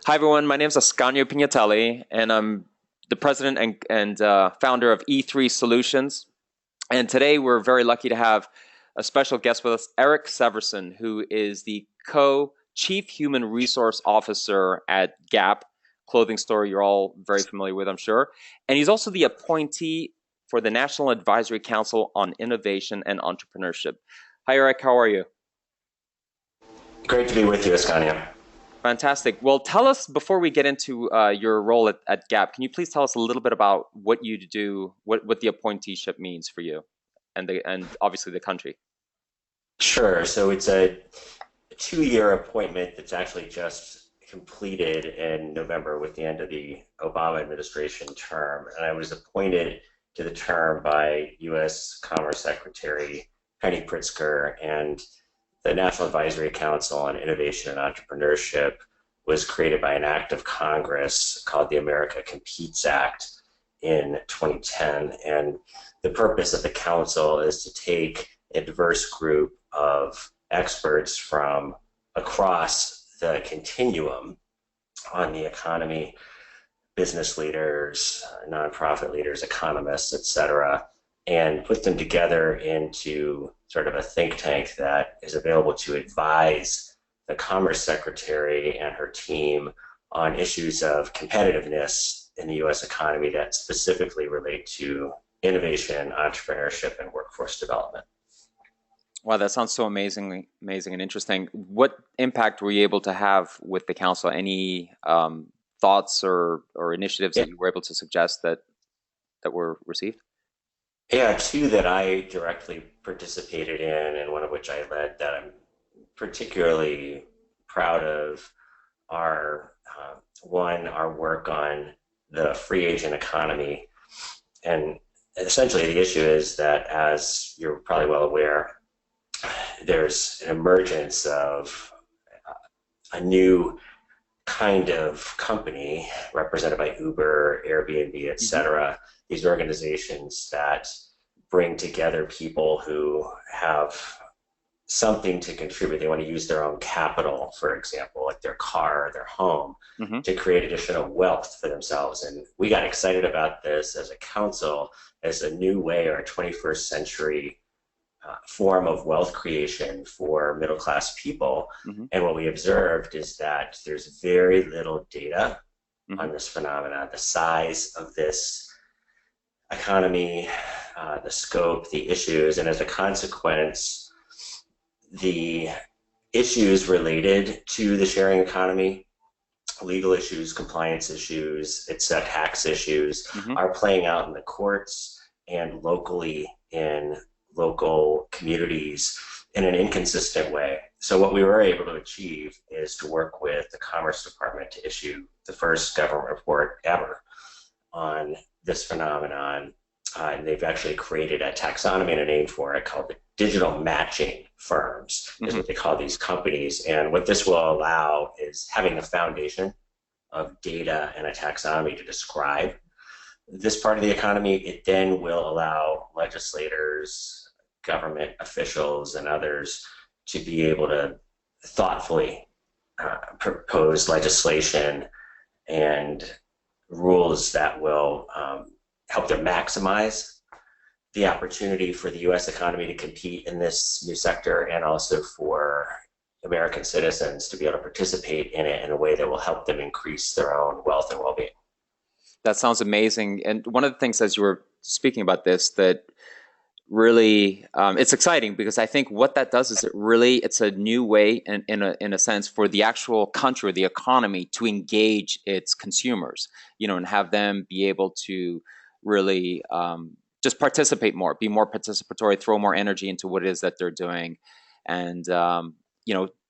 Hi, everyone. My name is Ascanio Pignatelli, and I'm the president and founder of E3 Solutions. And today we're very lucky to have a special guest with us, Eric Severson, who is the Chief Human Resource Officer at Gap clothing store you're all very familiar with, I'm sure. And he's also the appointee for the National Advisory Council on Innovation and Entrepreneurship. Hi, Eric. How are you? Great to be with you, Ascanio. Fantastic. Well, tell us before we get into your role at Gap. Can you please tell us a little bit about what you do, what the appointeeship means for you, and obviously the country? Sure. So it's a 2-year appointment that's actually just completed in November with the end of the Obama administration term. And I was appointed to the term by U.S. Commerce Secretary Penny Pritzker, and the National Advisory Council on Innovation and Entrepreneurship was created by an act of Congress called the America Competes Act in 2010. And the purpose of the council is to take a diverse group of experts from across the continuum on the economy, business leaders, nonprofit leaders, economists, et cetera, and put them together into sort of a think tank that is available to advise the Commerce Secretary and her team on issues of competitiveness in the U.S. economy that specifically relate to innovation, entrepreneurship, and workforce development. Wow, that sounds so amazing and interesting. What impact were you able to have with the council? Any thoughts or initiatives Yeah, that you were able to suggest that were received? yeah, two that I directly participated in, and one of which I led that I'm particularly proud of are one, our work on the free agent economy. And essentially, the issue is that, as you're probably well aware, there's an emergence of a new kind of company represented by Uber, Airbnb, et Hmm. cetera, these organizations that bring together people who have something to contribute. They want to use their own capital, for example, like their car or their home, Hmm. to create additional wealth for themselves. And we got excited about this as a council as a new way, or a 21st century form of wealth creation for middle class people. Hmm. And what we observed is that there's very little data Hmm. on this phenomenon, the size of this economy, the scope, the issues, and as a consequence, the issues related to the sharing economy, legal issues, compliance issues, it's tax issues, Hmm. are playing out in the courts and locally in local communities in an inconsistent way. So what we were able to achieve is to work with the Commerce Department to issue the first government report ever on this phenomenon. And they've actually created a taxonomy and a name for it called the digital matching firms, is Hmm. what they call these companies. And what this will allow is having a foundation of data and a taxonomy to describe this part of the economy. It then will allow legislators, government officials, and others to be able to thoughtfully propose legislation and rules that will help to maximize the opportunity for the U.S. economy to compete in this new sector, and also for American citizens to be able to participate in it in a way that will help them increase their own wealth and well-being. That sounds amazing. And one of the things, as you were speaking about this, that really it's exciting because I think what that does is it's a new way in a sense for the actual country, the economy, to engage its consumers, and have them be able to really just participate more, be more participatory, throw more energy into what it is that they're doing, and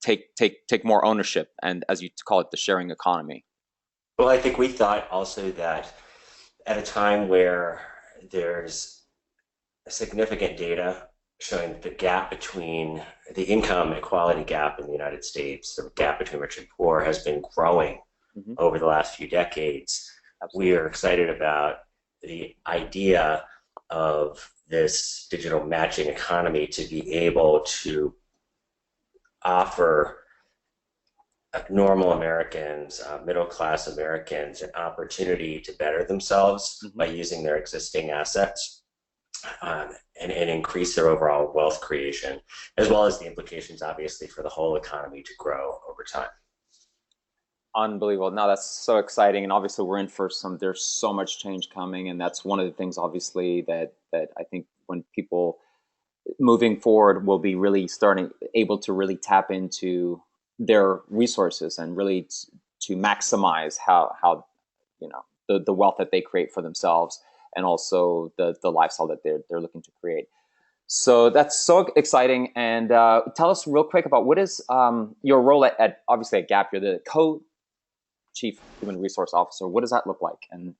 take more ownership, and as you call it, the sharing economy. Well, I think we thought also that at a time where there's significant data showing the gap between the income equality gap in the United States, the gap between rich and poor, has been growing Hmm. over the last few decades. We Absolutely. are excited about the idea of this digital matching economy to be able to offer normal Americans, middle-class Americans, an opportunity to better themselves Mm-hmm. by using their existing assets, and increase their overall wealth creation, as well as the implications, obviously, for the whole economy to grow over time. Unbelievable. No, that's so exciting. And obviously we're in for there's so much change coming. And that's one of the things, obviously, that I think when people moving forward will be really able to really tap into their resources and really to maximize the wealth that they create for themselves and also the lifestyle that they're looking to create. So that's so exciting. And tell us real quick about what is your role at obviously at Gap. You're the Chief Human Resource Officer. What does that look like? And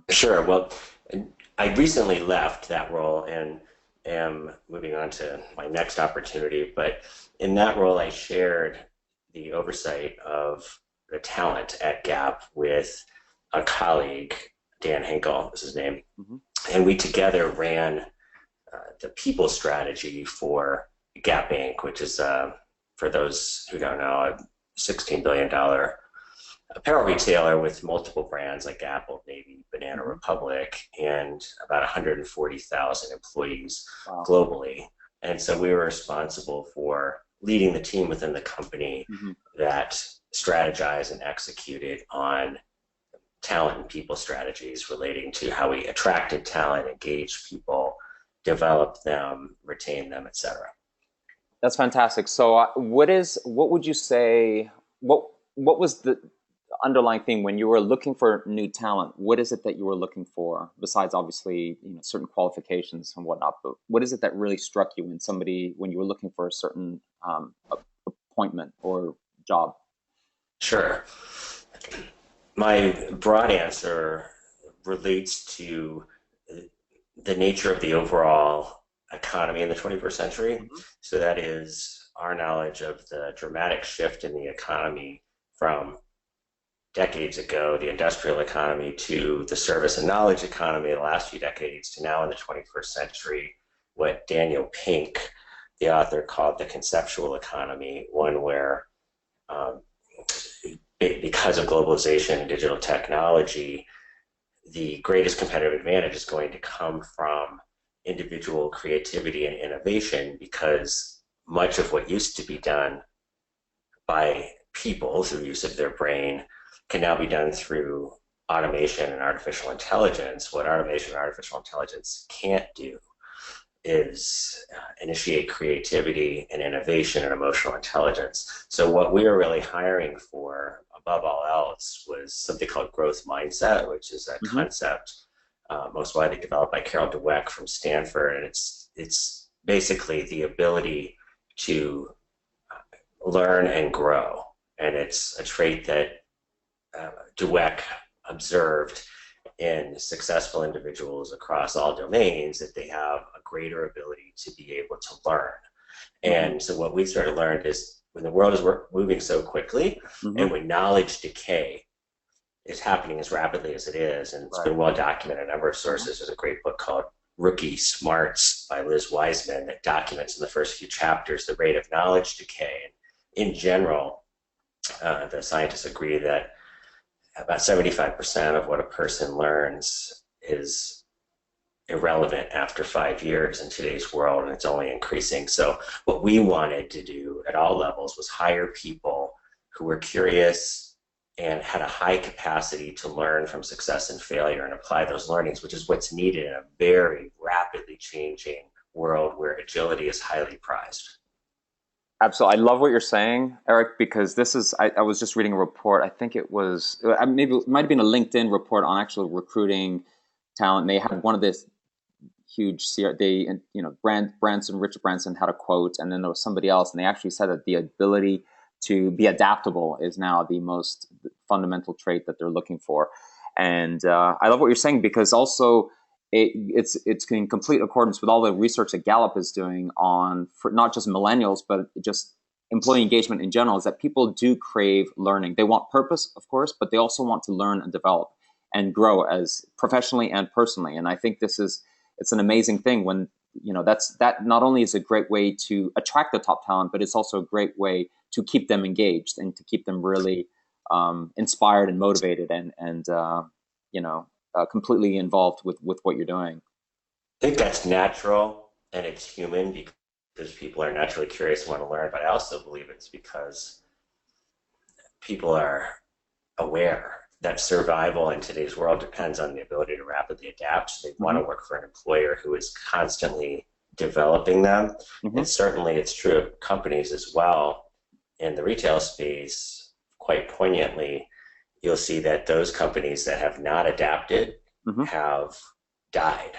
Sure. Well, I recently left that role and am moving on to my next opportunity. But in that role, I shared the oversight of the talent at Gap with a colleague, Dan Hinkle is his name. mm-hmm. And we together ran the people strategy for Gap Inc., which is, for those who don't know, a $16 billion apparel retailer with multiple brands like Gap, Old Navy, Banana Mm-hmm. Republic, and about 140,000 employees Wow. globally. And so we were responsible for leading the team within the company Mm-hmm. that strategized and executed on talent and people strategies relating to how we attracted talent, engaged people, developed them, retained them, etc. That's fantastic. So, what would you say? What was the underlying theme when you were looking for new talent? What is it that you were looking for besides obviously certain qualifications and whatnot? But what is it that really struck you when you were looking for a certain appointment or job? Sure. My broad answer relates to the nature of the overall economy in the 21st century. Mm-hmm. So that is our knowledge of the dramatic shift in the economy from decades ago, the industrial economy, to the service and knowledge economy the last few decades, to now in the 21st century, what Daniel Pink, the author, called the conceptual economy, one where because of globalization and digital technology, the greatest competitive advantage is going to come from individual creativity and innovation, because much of what used to be done by people through use of their brain can now be done through automation and artificial intelligence. What automation and artificial intelligence can't do is initiate creativity and innovation and emotional intelligence. So what we were really hiring for, above all else, was something called growth mindset, which is a Mm-hmm. concept most widely developed by Carol Dweck from Stanford. And it's basically the ability to learn and grow. And it's a trait that Dweck observed in successful individuals across all domains, that they have a greater ability to be able to learn. Mm-hmm. And so what we started to learn is, when the world is moving so quickly, Mm-hmm. and when knowledge decay is happening as rapidly as it is, and it's Right. been well documented in a number of sources. There's a great book called Rookie Smarts by Liz Wiseman that documents in the first few chapters the rate of knowledge decay. And in general, the scientists agree that about 75% of what a person learns is irrelevant after 5 years in today's world, and it's only increasing. So what we wanted to do at all levels was hire people who were curious and had a high capacity to learn from success and failure and apply those learnings, which is what's needed in a very rapidly changing world where agility is highly prized. Absolutely. I love what you're saying, Eric, because I was just reading a report. I think it was, maybe it might have been a LinkedIn report on actually recruiting talent. They had one of this huge, Richard Branson had a quote, and then there was somebody else, and they actually said that the ability to be adaptable is now the most fundamental trait that they're looking for. And I love what you're saying, because also it's in complete accordance with all the research that Gallup is doing on, for not just millennials, but just employee engagement in general, is that people do crave learning. They want purpose, of course, but they also want to learn and develop and grow as professionally and personally. And I think it's an amazing thing when that not only is a great way to attract the top talent, but it's also a great way to keep them engaged and to keep them really inspired and motivated and completely involved with what you're doing. I think that's natural and it's human because people are naturally curious and want to learn, but I also believe it's because people are aware that survival in today's world depends on the ability to rapidly adapt. So they want to work for an employer who is constantly developing them. And certainly it's true of companies as well. In the retail space, quite poignantly, you'll see that those companies that have not adapted have died.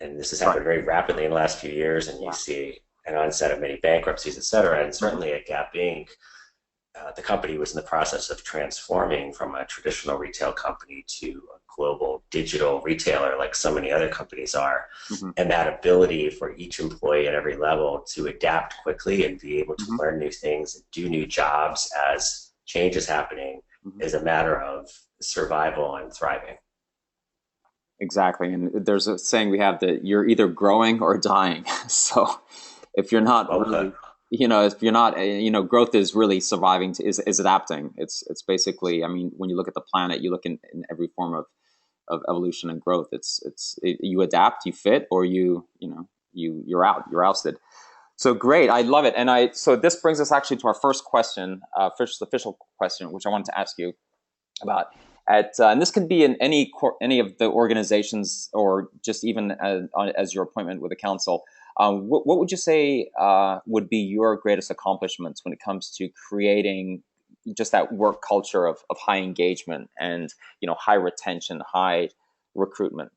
And this has happened very rapidly in the last few years, and you see an onset of many bankruptcies, et cetera. And certainly at Gap Inc., the company was in the process of transforming from a traditional retail company to a global digital retailer like so many other companies are. And that ability for each employee at every level to adapt quickly and be able to learn new things and do new jobs as change is happening is a matter of survival and thriving. Exactly. And there's a saying we have that you're either growing or dying. So if you're not really, if you're not, growth is really surviving, is adapting. It's basically, I mean, when you look at the planet, you look in every form of evolution and growth. You adapt, you fit, or you're you're ousted. So great. I love it. And so this brings us actually to our first question, first official question, which I wanted to ask you about. And this could be in any of the organizations or just even as your appointment with the council. What would you say would be your greatest accomplishments when it comes to creating just that work culture of high engagement and high retention, high recruitment?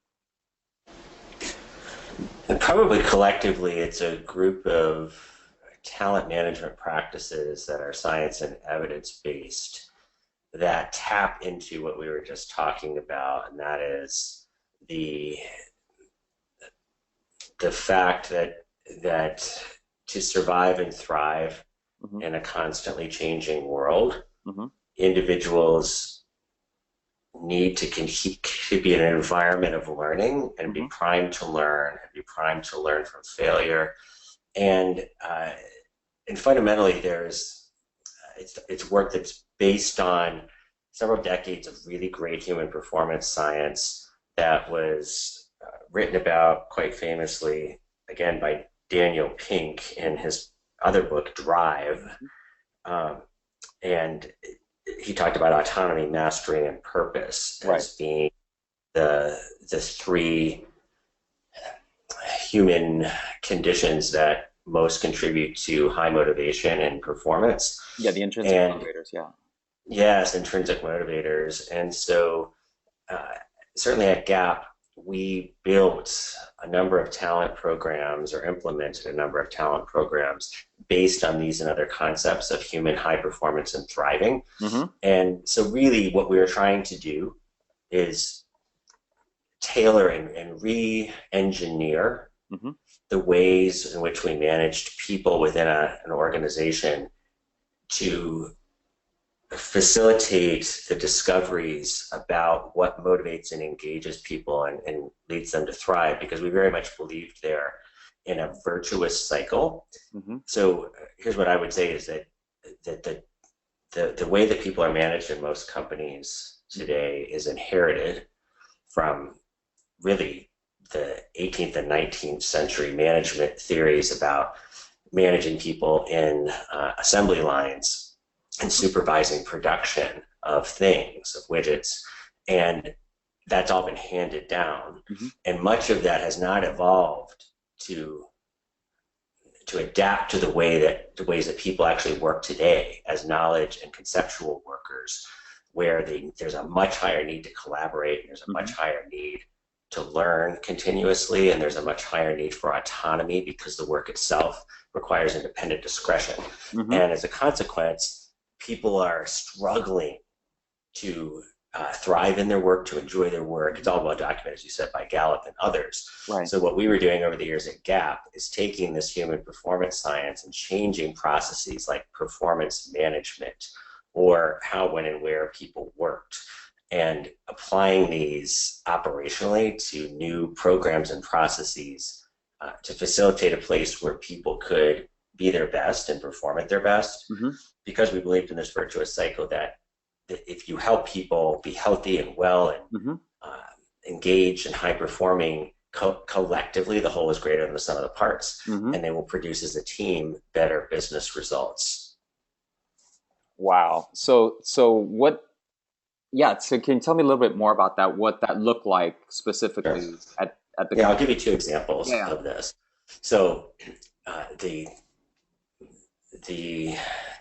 And probably collectively, it's a group of talent management practices that are science and evidence based that tap into what we were just talking about, and that is the fact that to survive and thrive in a constantly changing world, individuals need to be in an environment of learning and be primed to learn and be primed to learn from failure. And fundamentally, it's work that's based on several decades of really great human performance science that was written about quite famously, again, by Daniel Pink in his other book, Drive. And he talked about autonomy, mastery, and purpose as being the three human conditions that most contribute to high motivation and performance. Yeah, the intrinsic motivators, Yes, intrinsic motivators. And so certainly at Gap, we built a number of talent programs or implemented a number of talent programs based on these and other concepts of human high performance and thriving. And so really what we were trying to do is tailor and re-engineer the ways in which we managed people within an organization to facilitate the discoveries about what motivates and engages people and leads them to thrive, because we very much believed there in a virtuous cycle. So here's what I would say is that the way that people are managed in most companies today is inherited from really the 18th and 19th century management theories about managing people in assembly lines and supervising production of things, of widgets. And that's all been handed down. And much of that has not evolved to adapt to the ways that people actually work today as knowledge and conceptual workers, where there's a much higher need to collaborate, and there's a much higher need to learn continuously, and there's a much higher need for autonomy because the work itself requires independent discretion. And as a consequence, people are struggling to thrive in their work, to enjoy their work. It's all well documented, as you said, by Gallup and others. So what we were doing over the years at Gap is taking this human performance science and changing processes like performance management or how, when, and where people worked, and applying these operationally to new programs and processes to facilitate a place where people could be their best and perform at their best, because we believed in this virtuous cycle that if you help people be healthy and well and engaged and high performing, collectively, the whole is greater than the sum of the parts, and they will produce as a team better business results. Wow. So what? Yeah. So can you tell me a little bit more about that? What that looked like specifically Sure. at the Yeah, I'll give you two examples of this. So the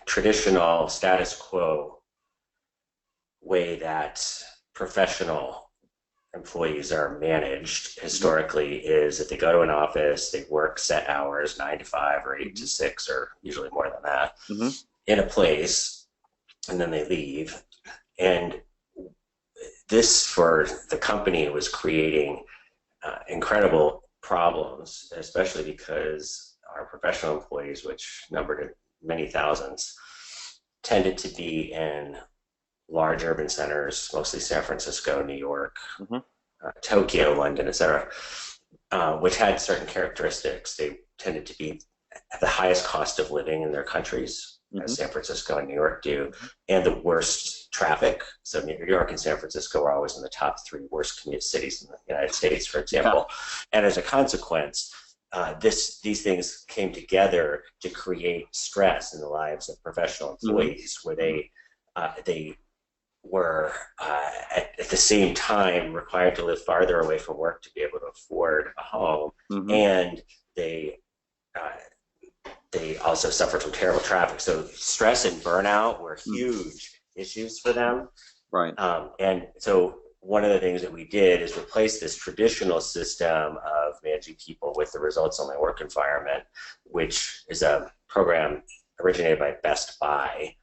traditional status quo way that professional employees are managed historically is that they go to an office, they work set hours, 9 to 5 or 8 to 6, or usually more than that, in a place, and then they leave. And this, for the company, was creating incredible problems, especially because our professional employees, which numbered many thousands, tended to be in large urban centers, mostly San Francisco, New York, Tokyo, London, etc., which had certain characteristics. They tended to be at the highest cost of living in their countries, as San Francisco and New York do, and the worst traffic. So New York and San Francisco are always in the top 3 worst commute cities in the United States, for example. And as a consequence, these things came together to create stress in the lives of professional employees, where they were at the same time required to live farther away from work to be able to afford a home, and they also suffered from terrible traffic. So stress and burnout were huge issues for them. Right. And so one of the things that we did is replace this traditional system of managing people with the results-only work environment, which is a program originated by Best Buy.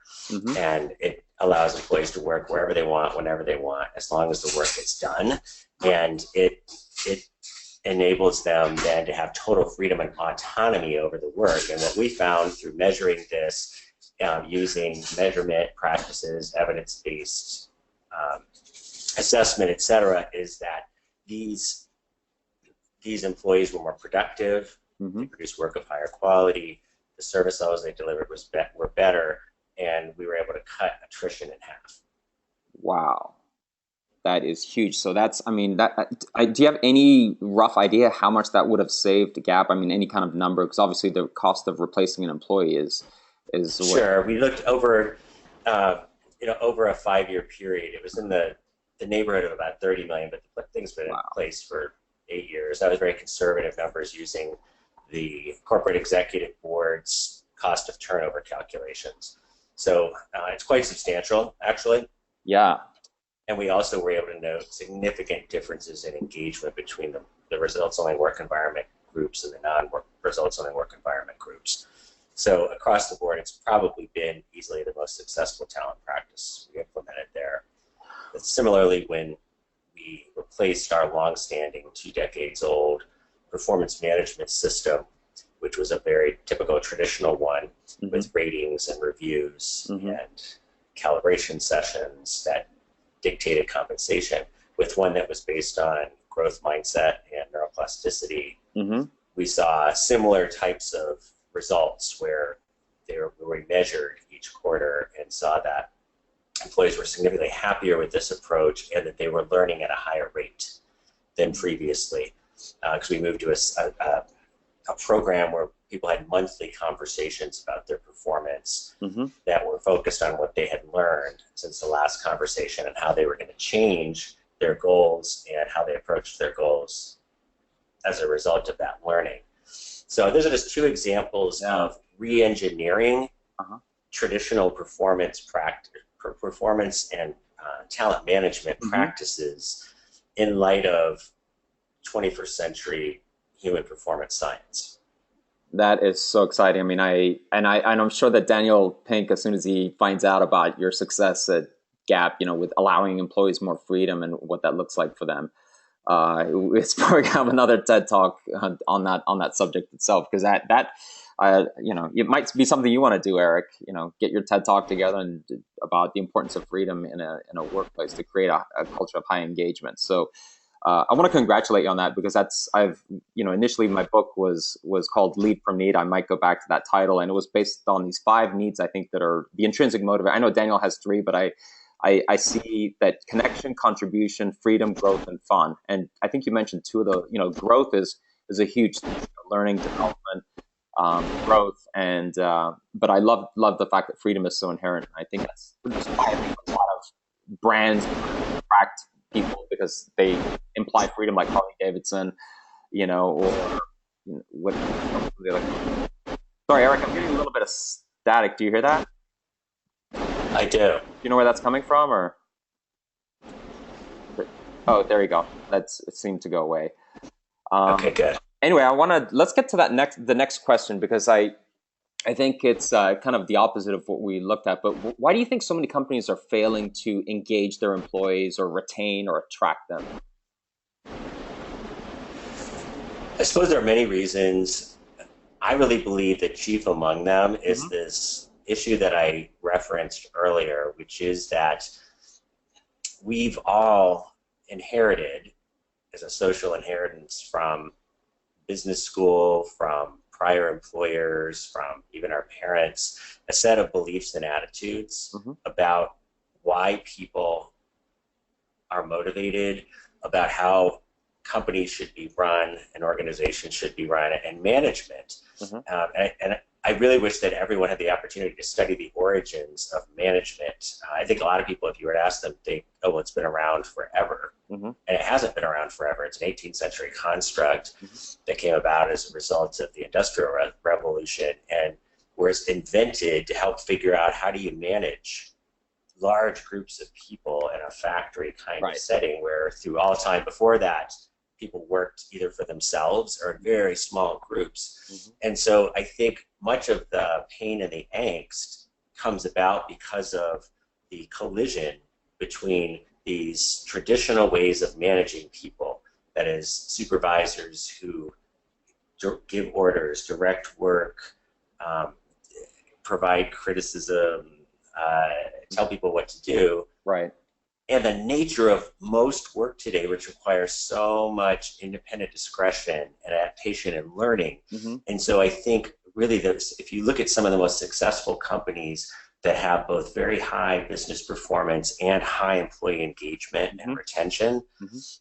And it allows employees to work wherever they want, whenever they want, as long as the work gets done. And it enables them then to have total freedom and autonomy over the work. And what we found through measuring this, using measurement practices, evidence-based assessment, et cetera, is that these employees were more productive, they produced work of higher quality, the service levels they delivered were better, and we were able to cut attrition in half. Wow. That is huge. So that's, I mean, do you have any rough idea how much that would have saved Gap? I mean, any kind of number, because obviously the cost of replacing an employee is Sure. We looked over, over a 5-year period. It was in the neighborhood of about 30 million, but things been in place for 8 years. That was very conservative numbers using the corporate executive board's cost of turnover calculations. So it's quite substantial, actually. Yeah. And we also were able to note significant differences in engagement between the results-only work environment groups and the non-results-only work environment groups. So across the board, it's probably been easily the most successful talent practice we implemented there. But similarly, when we replaced our long-standing 2 decades old performance management system, which was a very typical traditional one with ratings and reviews and calibration sessions that dictated compensation, with one that was based on growth mindset and neuroplasticity, we saw similar types of results where we measured each quarter and saw that employees were significantly happier with this approach and that they were learning at a higher rate than previously, because we moved to a program where people had monthly conversations about their performance that were focused on what they had learned since the last conversation and how they were going to change their goals and how they approached their goals as a result of that learning. So those are just 2 examples of re-engineering traditional performance and talent management practices in light of 21st century human performance science. That is so exciting. I mean, I'm sure that Daniel Pink, as soon as he finds out about your success at Gap, with allowing employees more freedom and what that looks like for them, it's probably gonna have another TED talk on that subject itself, because that it might be something you want to do, Eric. Get your TED talk together and about the importance of freedom in a workplace to create a culture of high engagement. So I want to congratulate you on that, because initially my book was called Lead from Need. I might go back to that title, and it was based on these 5 needs, I think, that are the intrinsic motivator. I know Daniel has 3, but I see that connection, contribution, freedom, growth, and fun. And I think you mentioned 2 of those. Growth is a huge thing, learning, development, growth, and but I love the fact that freedom is so inherent. I think that's why I think a lot of brands attract people, because they imply freedom, like Harley Davidson, or what the other. Sorry, Eric, I'm getting a little bit of static. Do you hear that? I do. Do you know where that's coming from, or? Oh, there you go. It seemed to go away. Okay, good. Anyway, let's get to the next question, because I think it's kind of the opposite of what we looked at. But why do you think so many companies are failing to engage their employees or retain or attract them? I suppose there are many reasons. I really believe that chief among them is this issue that I referenced earlier, which is that we've all inherited, as a social inheritance, from business school, from prior employers, from even our parents, a set of beliefs and attitudes about why people are motivated, about how companies should be run, and organizations should be run, and management. And I really wish that everyone had the opportunity to study the origins of management. I think a lot of people, if you were to ask them, think, oh, well, it's been around forever. And it hasn't been around forever. It's an 18th century construct that came about as a result of the Industrial Revolution, and was invented to help figure out, how do you manage large groups of people in a factory kind of setting, where through all time before that, people worked either for themselves or in very small groups. And so I think much of the pain and the angst comes about because of the collision between these traditional ways of managing people, that is, supervisors who give orders, direct work, provide criticism, tell people what to do. And the nature of most work today, which requires so much independent discretion and adaptation and learning. And so I think really if you look at some of the most successful companies that have both very high business performance and high employee engagement and retention,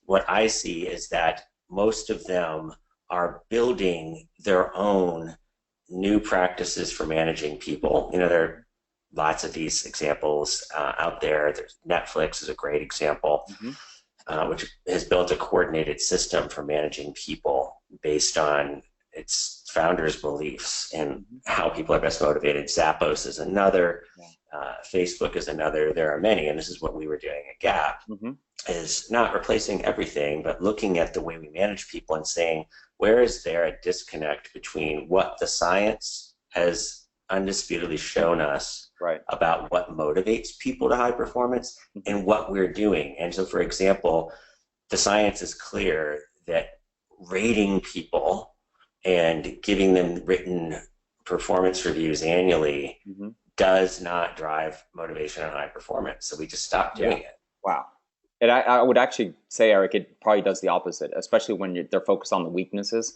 what I see is that most of them are building their own new practices for managing people. There are lots of these examples out there. Netflix is a great example, which has built a coordinated system for managing people based on its founders' beliefs and how people are best motivated. Zappos is another. Facebook is another. There are many, and this is what we were doing at Gap, is not replacing everything, but looking at the way we manage people and saying, where is there a disconnect between what the science has undisputedly shown us about what motivates people to high performance and what we're doing. And so, for example, the science is clear that rating people and giving them written performance reviews annually does not drive motivation and high performance. So we just stopped doing it. Wow. And I would actually say, Eric, it probably does the opposite, especially when they're focused on the weaknesses.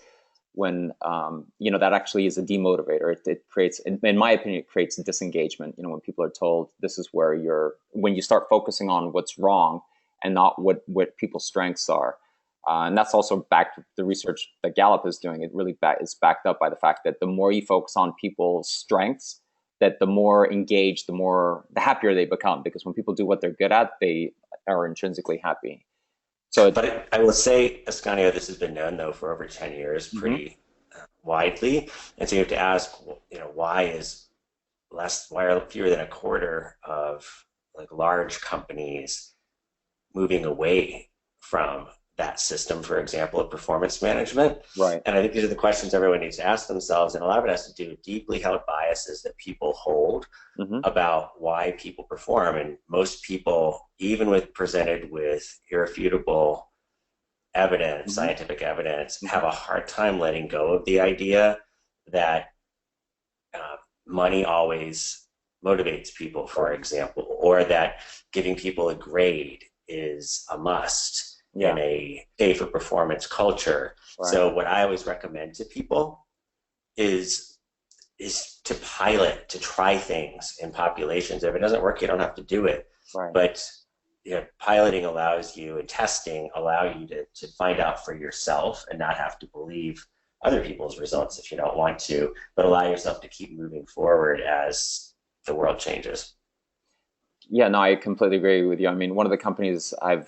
When that actually is a demotivator. It creates, in my opinion, it creates disengagement. When people are told this is where when you start focusing on what's wrong and not what people's strengths are. And that's also back to the research that Gallup is doing. It really is backed up by the fact that the more you focus on people's strengths, that the more engaged, the happier they become. Because when people do what they're good at, they are intrinsically happy. But I will say, Ascanio, this has been known, though, for over 10 years pretty widely. And so you have to ask, why are fewer than a quarter of large companies moving away from that system, for example, of performance management? And I think these are the questions everyone needs to ask themselves. And a lot of it has to do with deeply held biases that people hold about why people perform. And most people, even presented with irrefutable evidence, scientific evidence, have a hard time letting go of the idea that money always motivates people, for example, or that giving people a grade is a must. in Yeah. a pay for performance culture. Right. So what I always recommend to people is to pilot, to try things in populations. If it doesn't work, you don't have to do it. Right. But piloting allows you, and testing allow you to find out for yourself and not have to believe other people's results if you don't want to, but allow yourself to keep moving forward as the world changes. Yeah, no, I completely agree with you. I mean, one of the companies I'm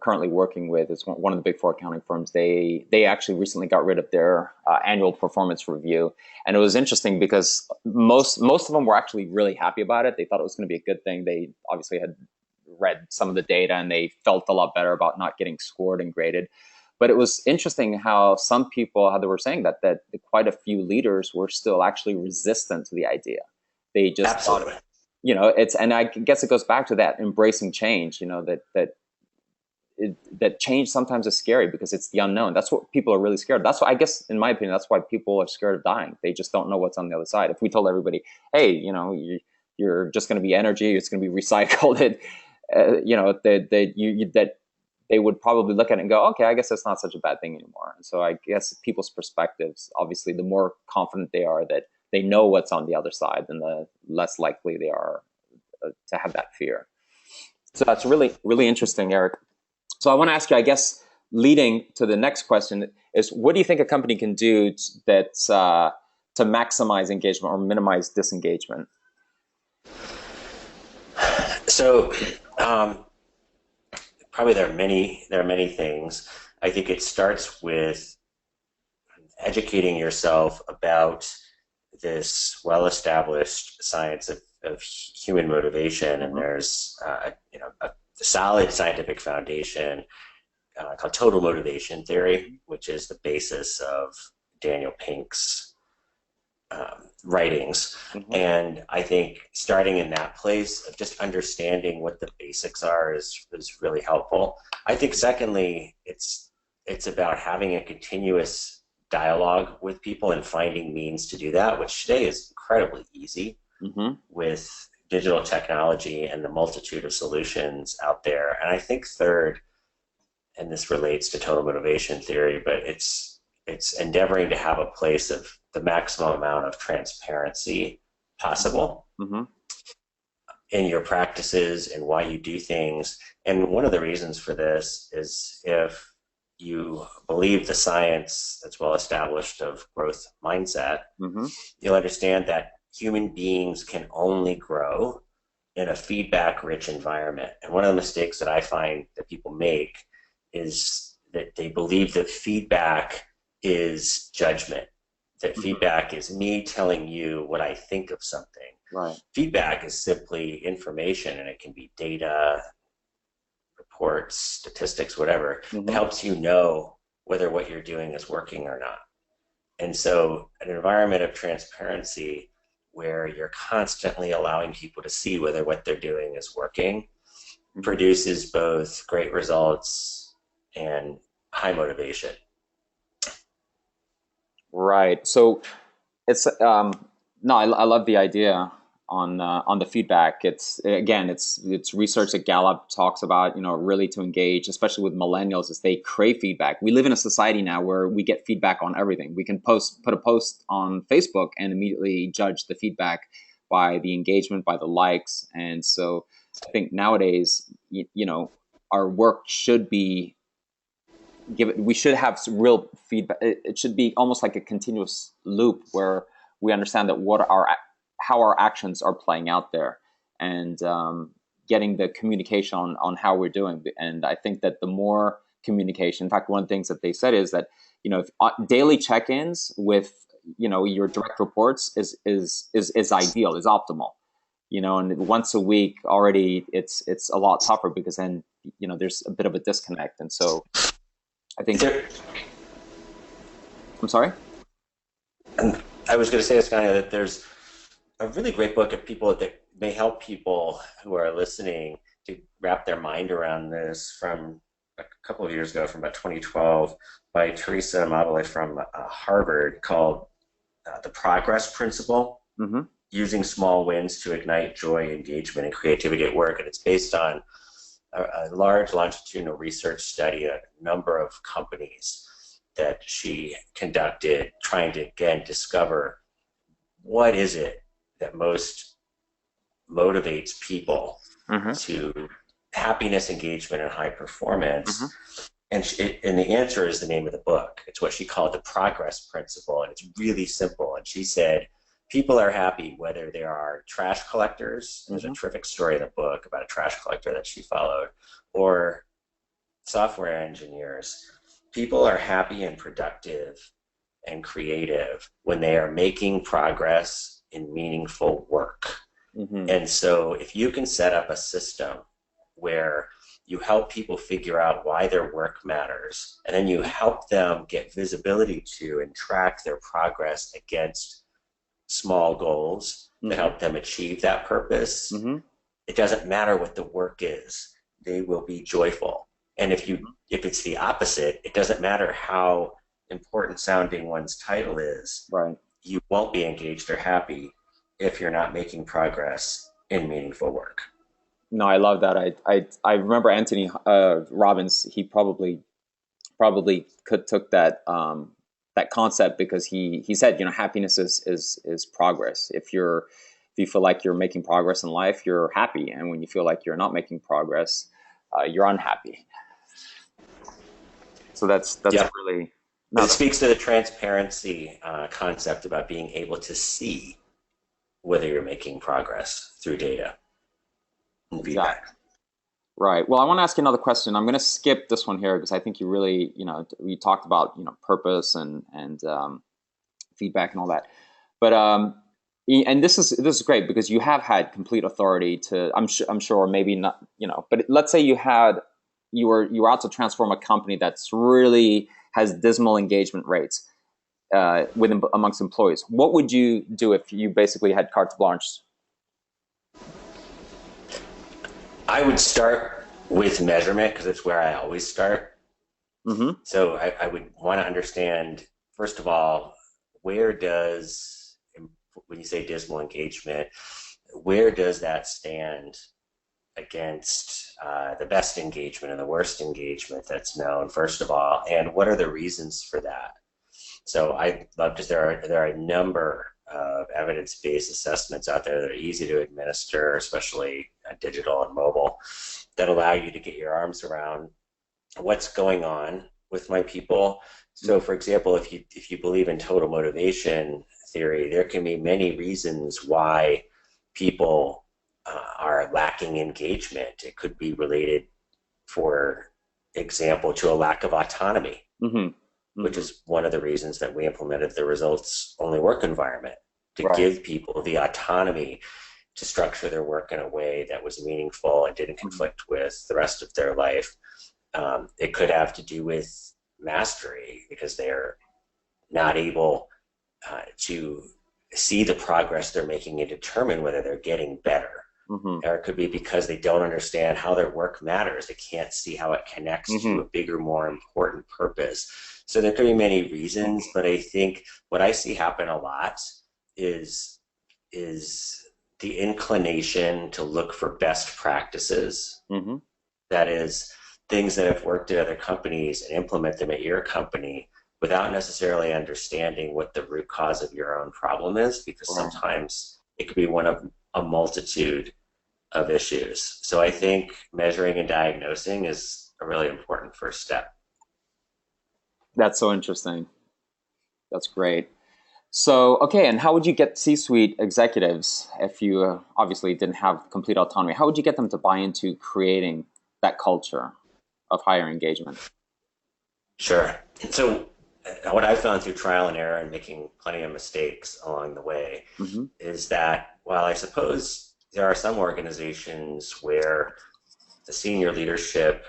currently working with is one of the big four accounting firms. They actually recently got rid of their annual performance review, and it was interesting because most of them were actually really happy about it. They thought it was going to be a good thing. They obviously had read some of the data and they felt a lot better about not getting scored and graded. But it was interesting how some people, how they were saying that quite a few leaders were still actually resistant to the idea. They just thought, Absolutely. and I guess it goes back to that embracing change, that change sometimes is scary because it's the unknown. That's what people are really scared of. That's why, I guess, in my opinion, that's why people are scared of dying. They just don't know what's on the other side. If we told everybody, hey, you're just going to be energy, it's going to be recycled, that they would probably look at it and go, okay, I guess that's not such a bad thing anymore. And so I guess people's perspectives, obviously, the more confident they are that they know what's on the other side, then the less likely they are to have that fear. So that's really, really interesting, Eric. So I want to ask you, I guess, leading to the next question is, what do you think a company can do to maximize engagement or minimize disengagement? So probably there are many things. I think it starts with educating yourself about this well-established science of human motivation, and there's a solid scientific foundation called total motivation theory, which is the basis of Daniel Pink's writings. Mm-hmm. And I think starting in that place of just understanding what the basics are is really helpful. I think secondly, it's about having a continuous dialogue with people and finding means to do that, which today is incredibly easy with digital technology and the multitude of solutions out there. And I think third, and this relates to total motivation theory, but it's endeavoring to have a place of the maximum amount of transparency possible in your practices and why you do things. And one of the reasons for this is if you believe the science that's well established of growth mindset, you'll understand that human beings can only grow in a feedback-rich environment. And one of the mistakes that I find that people make is that they believe that feedback is judgment, that feedback is me telling you what I think of something. Right. Feedback is simply information, and it can be data, reports, statistics, whatever. It helps you know whether what you're doing is working or not. And so an environment of transparency where you're constantly allowing people to see whether what they're doing is working produces both great results and high motivation. Right. So it's no, I love the idea on the feedback. It's research that Gallup talks about, really to engage, especially with millennials, as they crave feedback. We live in a society now where we get feedback on everything. We can put a post on Facebook and immediately judge the feedback by the engagement, by the likes. And so I think nowadays, our work should be we should have some real feedback. It should be almost like a continuous loop where we understand that how our actions are playing out there, and getting the communication on how we're doing. And I think that the more communication, in fact, one of the things that they said is that, if daily check-ins with, your direct reports is ideal, is optimal, and once a week already it's a lot tougher because then, there's a bit of a disconnect. And so I think I'm sorry? I was going to say, Ascania, that there's a really great book of people that may help people who are listening to wrap their mind around this, from a couple of years ago, from about 2012, by Teresa Amabile from Harvard, called The Progress Principle, Using Small Wins to Ignite Joy, Engagement, and Creativity at Work. And it's based on a large longitudinal research study, a number of companies that she conducted, trying to, again, discover what is it that most motivates people to happiness, engagement, and high performance. And the answer is the name of the book. It's what she called the progress principle, and it's really simple. And she said, people are happy whether they are trash collectors. There's a terrific story in the book about a trash collector that she followed, or software engineers. People are happy and productive and creative when they are making progress in meaningful work. And so if you can set up a system where you help people figure out why their work matters, and then you help them get visibility to and track their progress against small goals that help them achieve that purpose, it doesn't matter what the work is, they will be joyful. And if it's the opposite, it doesn't matter how important sounding one's title is, you won't be engaged or happy if you're not making progress in meaningful work. No, I love that. I remember Anthony Robbins. He probably took that that concept, because he said, happiness is progress. If you feel like you're making progress in life, you're happy, and when you feel like you're not making progress, you're unhappy. So that's really. It speaks to the transparency concept about being able to see whether you're making progress through data. Exactly. Right. Well, I want to ask you another question. I'm going to skip this one here because I think you really, we talked about, purpose and feedback and all that. But and this is great because you have had complete authority to. I'm sure maybe not, But let's say you were out to transform a company that's really has dismal engagement rates amongst employees. What would you do if you basically had carte blanche? I would start with measurement because it's where I always start. So I would want to understand, first of all, when you say dismal engagement, where does that stand against the best engagement and the worst engagement that's known, first of all, and what are the reasons for that? So I love because there are a number of evidence-based assessments out there that are easy to administer, especially digital and mobile, that allow you to get your arms around what's going on with my people. So, for example, if you believe in total motivation theory, there can be many reasons why people are lacking engagement. It could be related, for example, to a lack of autonomy. Which is one of the reasons that we implemented the results-only work environment, to give people the autonomy to structure their work in a way that was meaningful and didn't conflict with the rest of their life. It could have to do with mastery because they're not able to see the progress they're making and determine whether they're getting better. Or it could be because they don't understand how their work matters. They can't see how it connects to a bigger, more important purpose. So there could be many reasons, but I think what I see happen a lot is the inclination to look for best practices. That is, things that have worked at other companies and implement them at your company without necessarily understanding what the root cause of your own problem is, because sometimes it could be one of a multitude of issues. So I think measuring and diagnosing is a really important first step. That's so interesting. That's great. So, okay, and how would you get C-suite executives, if you obviously didn't have complete autonomy, how would you get them to buy into creating that culture of higher engagement? Sure. So what I've found through trial and error and making plenty of mistakes along the way is that while I suppose there are some organizations where the senior leadership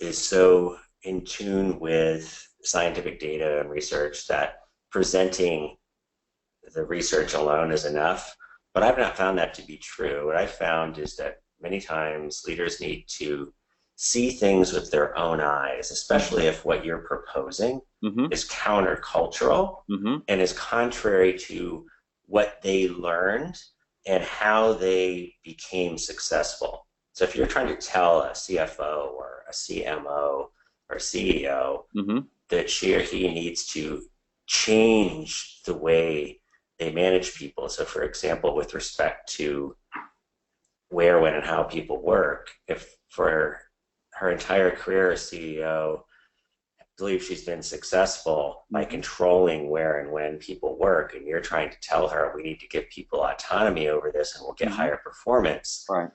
is so in tune with scientific data and research that presenting the research alone is enough, but I've not found that to be true. What I've found is that many times leaders need to see things with their own eyes, especially if what you're proposing is countercultural and is contrary to what they learned and how they became successful. So if you're trying to tell a CFO or a CMO or CEO that she or he needs to change the way they manage people. So for example, with respect to where, when, and how people work, if for her entire career as CEO, I believe she's been successful by controlling where and when people work, and you're trying to tell her we need to give people autonomy over this and we'll get higher performance. Right.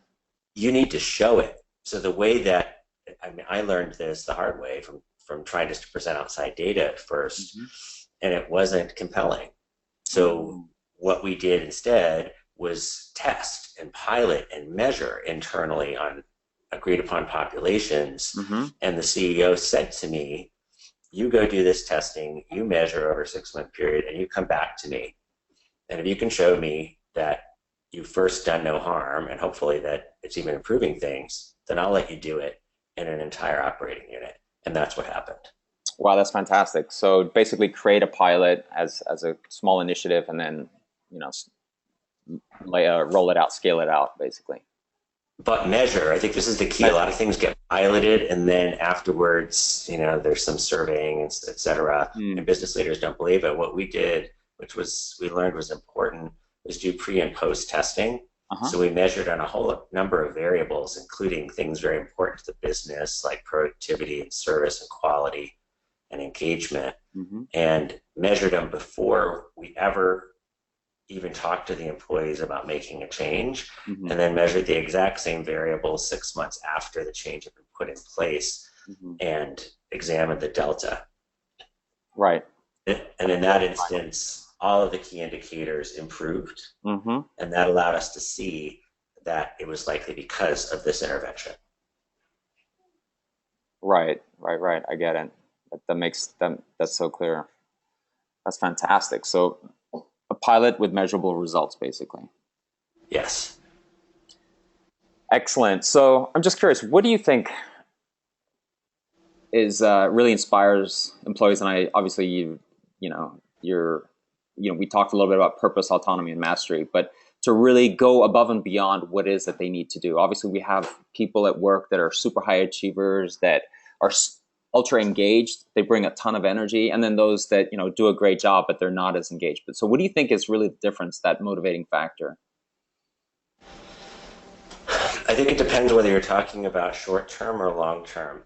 You need to show it. So the way that, I mean, I learned this the hard way from trying just to present outside data at first, and it wasn't compelling. So what we did instead was test and pilot and measure internally on agreed upon populations. And the CEO said to me, you go do this testing, you measure over a 6-month period, and you come back to me. And if you can show me that you've first done no harm, and hopefully that it's even improving things, then I'll let you do it in an entire operating unit. And that's what happened. Wow, that's fantastic. So basically create a pilot as a small initiative, and then, you know, roll it out, scale it out, basically. But measure, I think this is the key. A lot of things get piloted, and then afterwards, you know, there's some surveying, et cetera, and business leaders don't believe it. What we did, which we learned was important, was do pre and post testing. So we measured on a whole number of variables, including things very important to the business, like productivity and service and quality and engagement, and measured them before we ever even talked to the employees about making a change, and then measured the exact same variables 6 months after the change had been put in place, and examined the delta. Right. And in that instance, all of the key indicators improved, and that allowed us to see that it was likely because of this intervention. Right. I get it. That's so clear. That's fantastic. So a pilot with measurable results, basically. Yes. Excellent. So I'm just curious, what do you think is really inspires employees? And obviously we talked a little bit about purpose, autonomy, and mastery, but to really go above and beyond what it is that they need to do. Obviously, we have people at work that are super high achievers, that are ultra engaged. They bring a ton of energy, and then those that do a great job, but they're not as engaged. But so, what do you think is really the difference, that motivating factor? I think it depends whether you're talking about short term or long term.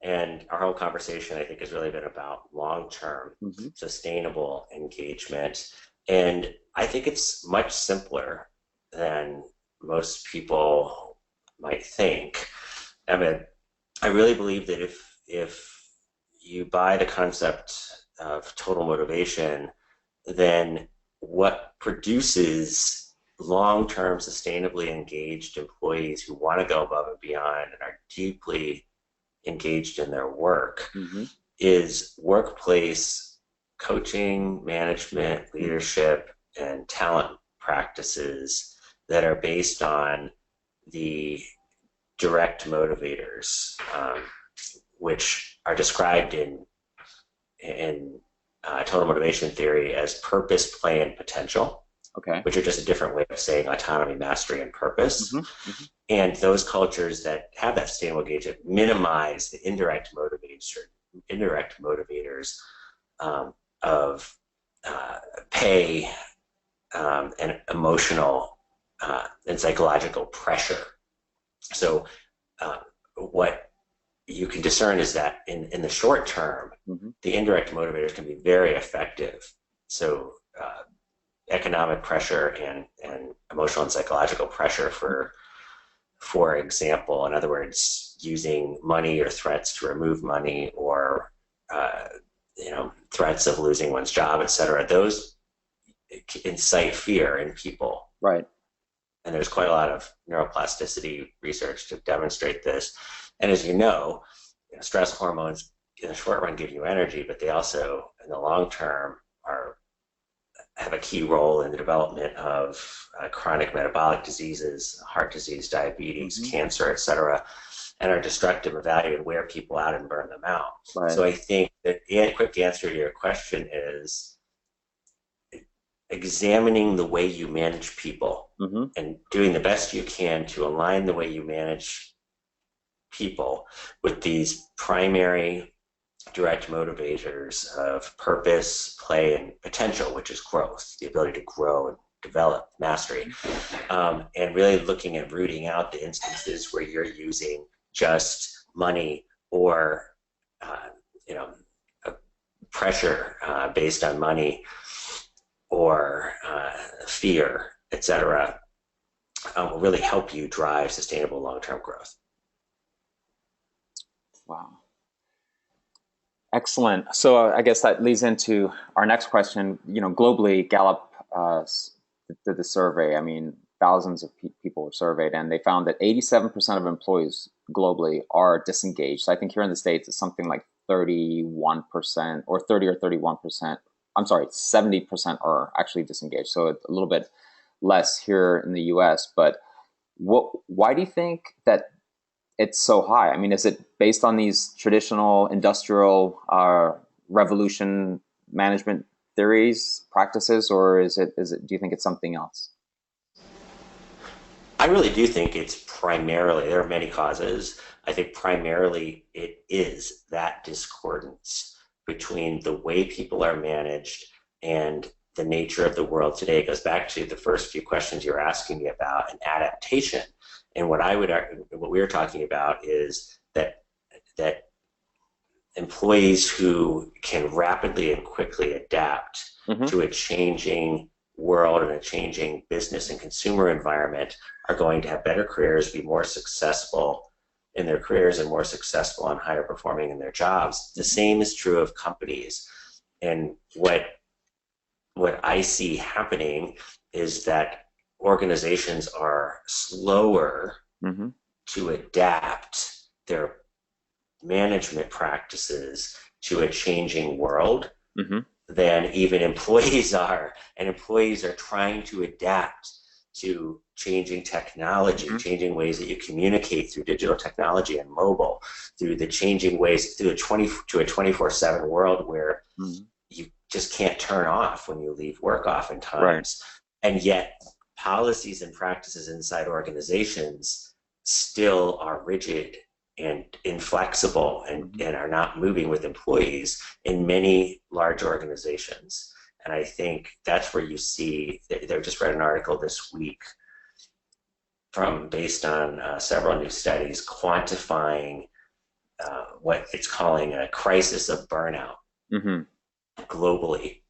And our whole conversation, I think, has really been about long-term, sustainable engagement. And I think it's much simpler than most people might think. I mean, I really believe that if you buy the concept of total motivation, then what produces long-term, sustainably engaged employees who want to go above and beyond and are deeply engaged in their work is workplace coaching, management, leadership, and talent practices that are based on the direct motivators, which are described in total motivation theory as purpose, play, and potential. Okay. Which are just a different way of saying autonomy, mastery, and purpose. And those cultures that have that sustainable engagement minimize the indirect motivators of pay and emotional and psychological pressure. So what you can discern is that in the short term, the indirect motivators can be very effective. So economic pressure and emotional and psychological pressure, for example, in other words, using money or threats to remove money, or threats of losing one's job, etc. Those incite fear in people. Right. And there's quite a lot of neuroplasticity research to demonstrate this. And as you know, stress hormones in the short run give you energy, but they also, in the long term, have a key role in the development of chronic metabolic diseases, heart disease, diabetes, cancer, etc., and are destructive of value and wear people out and burn them out. Right. So I think that the quick answer to your question is, examining the way you manage people Mm-hmm. and doing the best you can to align the way you manage people with these primary direct motivators of purpose, play, and potential, which is growth, the ability to grow and develop mastery, and really looking at rooting out the instances where you're using just money or you know, pressure based on money or fear, etc., will really help you drive sustainable long-term growth. Wow. Excellent. So I guess that leads into our next question. Globally, Gallup did the survey. I mean, thousands of people were surveyed, and they found that 87% of employees globally are disengaged. So I think here in the States, it's something like 31% or 30 or 31%. I'm sorry, 70% are actually disengaged. So it's a little bit less here in the US. But why do you think that it's so high? I mean, is it based on these traditional industrial revolution management theories, practices, or is it? Do you think it's something else? I really do think it's primarily, there are many causes. I think primarily it is that discordance between the way people are managed and the nature of the world today. It goes back to the first few questions you were asking me about an adaptation. And what we were talking about is that employees who can rapidly and quickly adapt to a changing world and a changing business and consumer environment are going to have better careers, be more successful in their careers and more successful and higher performing in their jobs. The same is true of companies. And what I see happening is that organizations are slower to adapt their management practices to a changing world than even employees are. And employees are trying to adapt to changing technology, changing ways that you communicate through digital technology and mobile, through the changing ways, through a 24/7 world where you just can't turn off when you leave work oftentimes. Right. And yet policies and practices inside organizations still are rigid and inflexible and are not moving with employees in many large organizations. And I think that's where you see, I just read an article this week based on several new studies quantifying what it's calling a crisis of burnout globally,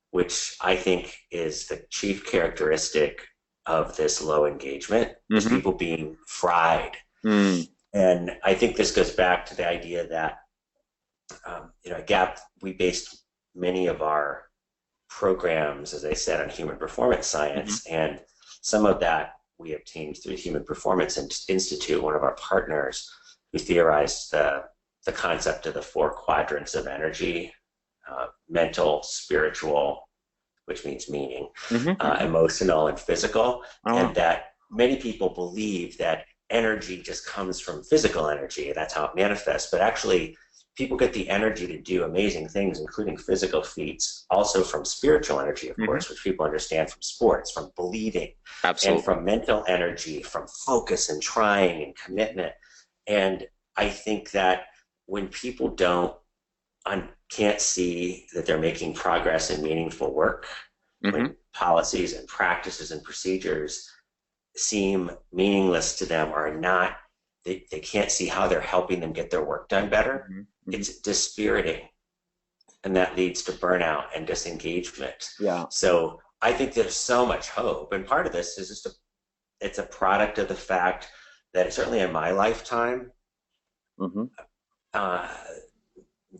which I think is the chief characteristic of this low engagement, is people being fried. And I think this goes back to the idea that, at Gap, we based many of our programs, as I said, on human performance science. And some of that we obtained through Human Performance Institute, one of our partners, who theorized the concept of the 4 quadrants of energy, mental, spiritual, which means meaning, emotional, and physical. And that many people believe that energy just comes from physical energy, and that's how it manifests. But actually, people get the energy to do amazing things, including physical feats, also from spiritual energy, of course, which people understand from sports, from believing, and from mental energy, from focus and trying and commitment. And I think that when people can't see that they're making progress in meaningful work, when policies and practices and procedures seem meaningless to them or not, they can't see how they're helping them get their work done better, it's dispiriting. And that leads to burnout and disengagement. Yeah. So I think there's so much hope. And part of this is just it's a product of the fact that certainly in my lifetime,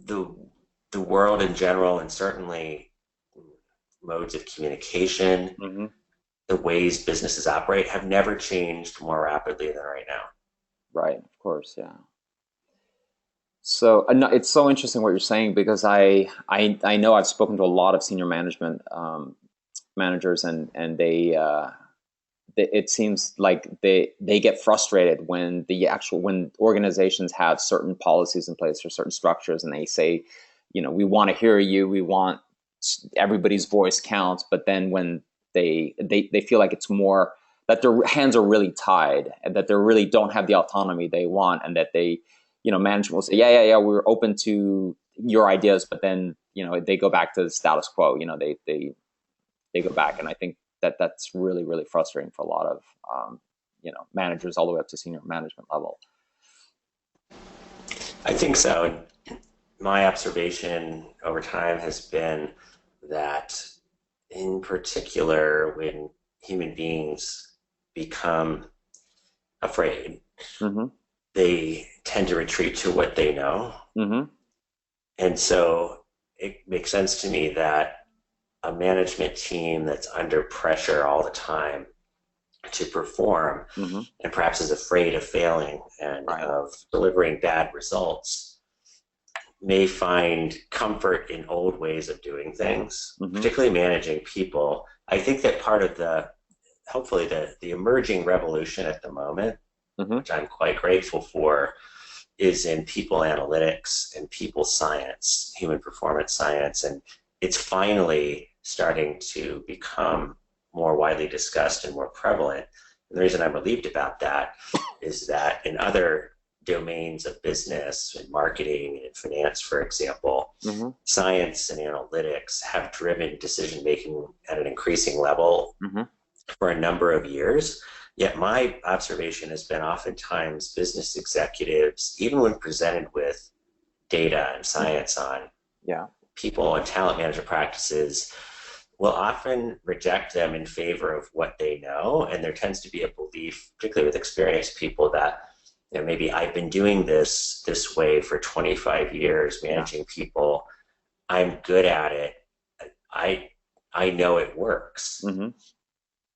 the world in general, and certainly modes of communication, the ways businesses operate, have never changed more rapidly than right now. Right, of course, yeah. So it's so interesting what you're saying, because I know I've spoken to a lot of senior management managers, and they it seems like they get frustrated when when organizations have certain policies in place or certain structures, and they say, we want to hear you, we want everybody's voice counts, but then when they feel like it's more that their hands are really tied and that they really don't have the autonomy they want, and that they, management will say, yeah, we're open to your ideas, but then, they go back to the status quo, they go back. And I think that that's really, really frustrating for a lot of, managers all the way up to senior management level. I think so. My observation over time has been that, in particular, when human beings become afraid, mm-hmm. they tend to retreat to what they know. Mm-hmm. And so it makes sense to me that a management team that's under pressure all the time to perform, mm-hmm. and perhaps is afraid of failing and right. of delivering bad results, may find comfort in old ways of doing things, mm-hmm. particularly managing people. I think that part of hopefully the emerging revolution at the moment, mm-hmm. which I'm quite grateful for, is in people analytics and people science, human performance science. And it's finally starting to become more widely discussed and more prevalent. And the reason I'm relieved about that is that in other domains of business, in marketing and finance, for example, mm-hmm. science and analytics have driven decision making at an increasing level mm-hmm. for a number of years. Yet my observation has been oftentimes business executives, even when presented with data and science on people and talent management practices, will often reject them in favor of what they know. And there tends to be a belief, particularly with experienced people, that maybe I've been doing this way for 25 years, managing people. I'm good at it. I know it works. Mm-hmm.